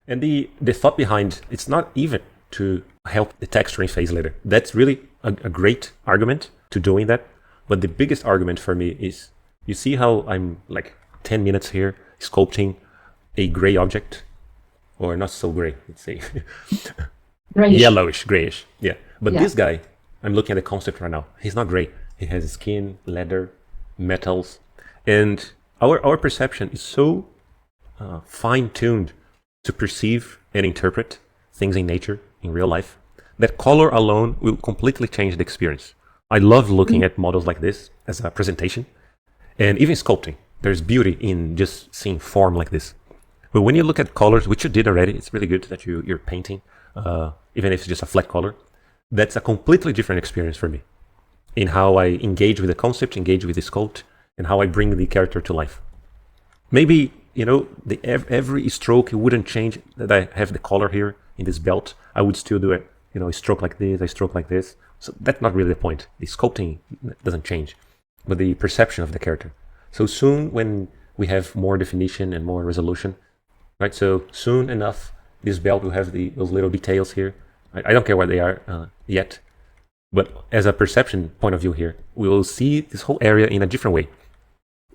And the thought behind it's not even to help the texturing phase later. That's really a great argument to doing that. But the biggest argument for me is, you see how I'm like 10 minutes here sculpting a gray object, or not so gray, let's say. Grayish. Yellowish, grayish. Yeah. But Yeah. this guy, I'm looking at the concept right now. He's not gray. He has skin, leather, metals. And our perception is so fine-tuned to perceive and interpret things in nature, in real life, that color alone will completely change the experience. I love looking at models like this as a presentation, and even sculpting. There's beauty in just seeing form like this. But when you look at colors, which you did already, it's really good that you're painting, even if it's just a flat color. That's a completely different experience for me in how I engage with the concept, engage with the sculpt, and how I bring the character to life. Maybe, every stroke, it wouldn't change that I have the color here in this belt. I would still do it, a stroke like this, a stroke like this. So that's not really the point. The sculpting doesn't change, but the perception of the character. So soon, when we have more definition and more resolution, right? So soon enough, this belt will have those little details here. I don't care what they are yet, but as a perception point of view here, we will see this whole area in a different way.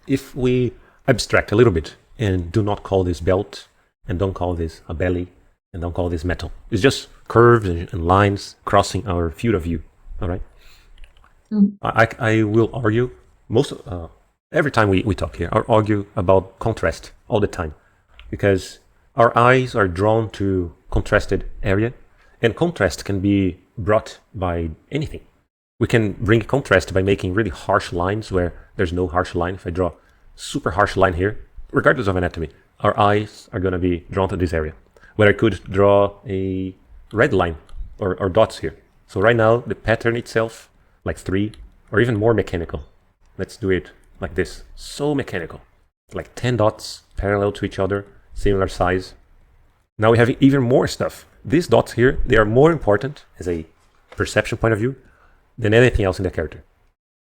If we abstract a little bit and do not call this belt, and don't call this a belly, and don't call this metal. It's just curves and lines crossing our field of view, all right? I will argue, every time we talk here, I'll argue about contrast all the time, because our eyes are drawn to contrasted area, and contrast can be brought by anything. We can bring contrast by making really harsh lines where there's no harsh line. If I draw super harsh line here, regardless of anatomy, our eyes are going to be drawn to this area. Where I could draw a red line or dots here. So right now, the pattern itself, like 3, or even more mechanical. Let's do it like this. So mechanical. Like 10 dots parallel to each other, similar size. Now we have even more stuff. These dots here, they are more important as a perception point of view than anything else in the character.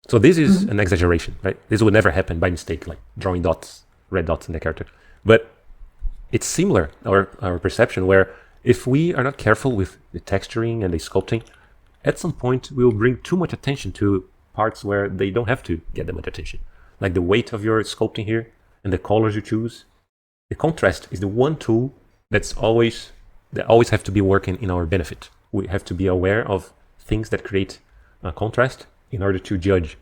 So this is an exaggeration, right? This would never happen by mistake, like drawing dots, red dots in the character. But it's similar, our perception, where if we are not careful with the texturing and the sculpting, at some point we'll bring too much attention to parts where they don't have to get that much attention. Like the weight of your sculpting here and the colors you choose. The contrast is the one tool that always have to be working in our benefit. We have to be aware of things that create contrast in order to judge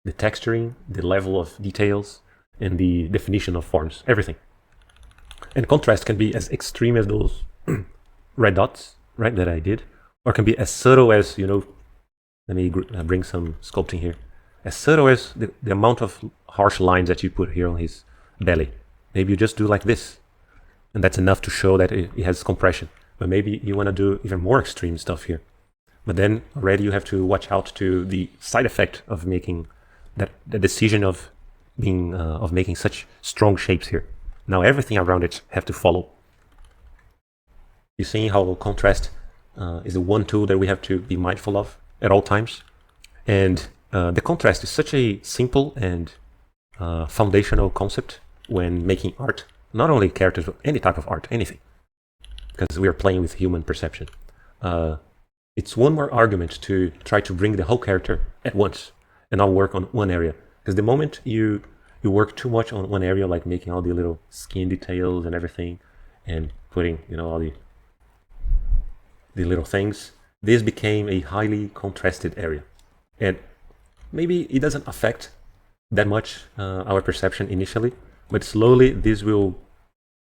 the texturing, the level of details, and the definition of forms, everything. And contrast can be as extreme as those red dots, right, that I did, or can be as subtle as, let me bring some sculpting here, as subtle as the amount of harsh lines that you put here on his belly. Maybe you just do like this, and that's enough to show that it has compression. But maybe you want to do even more extreme stuff here. But then already you have to watch out to the side effect of making the decision of making such strong shapes here. Now everything around it have to follow. You see how contrast is the one tool that we have to be mindful of at all times. And the contrast is such a simple and foundational concept when making art. Not only characters, but any type of art, anything. Because we are playing with human perception. It's one more argument to try to bring the whole character at once and not work on one area. Because the moment you work too much on one area, like making all the little skin details and everything, and putting, all the little things, this became a highly contrasted area. And maybe it doesn't affect that much our perception initially, but slowly this will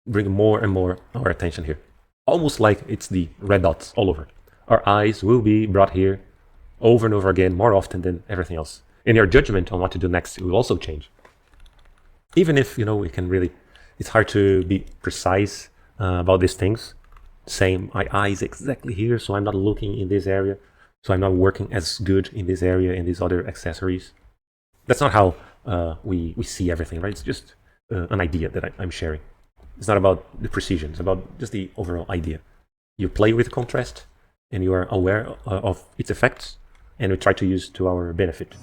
bring more and more our attention here. Almost like it's the red dots all over. Our eyes will be brought here over and over again, more often than everything else. And your judgment on what to do next will also change. Even if, we can really, it's hard to be precise about these things. Saying my eye is exactly here, so I'm not looking in this area, so I'm not working as good in this area and these other accessories. That's not how we see everything, right? It's just an idea that I'm sharing. It's not about the precision, it's about just the overall idea. You play with contrast, and you are aware of its effects, and we try to use to our benefit.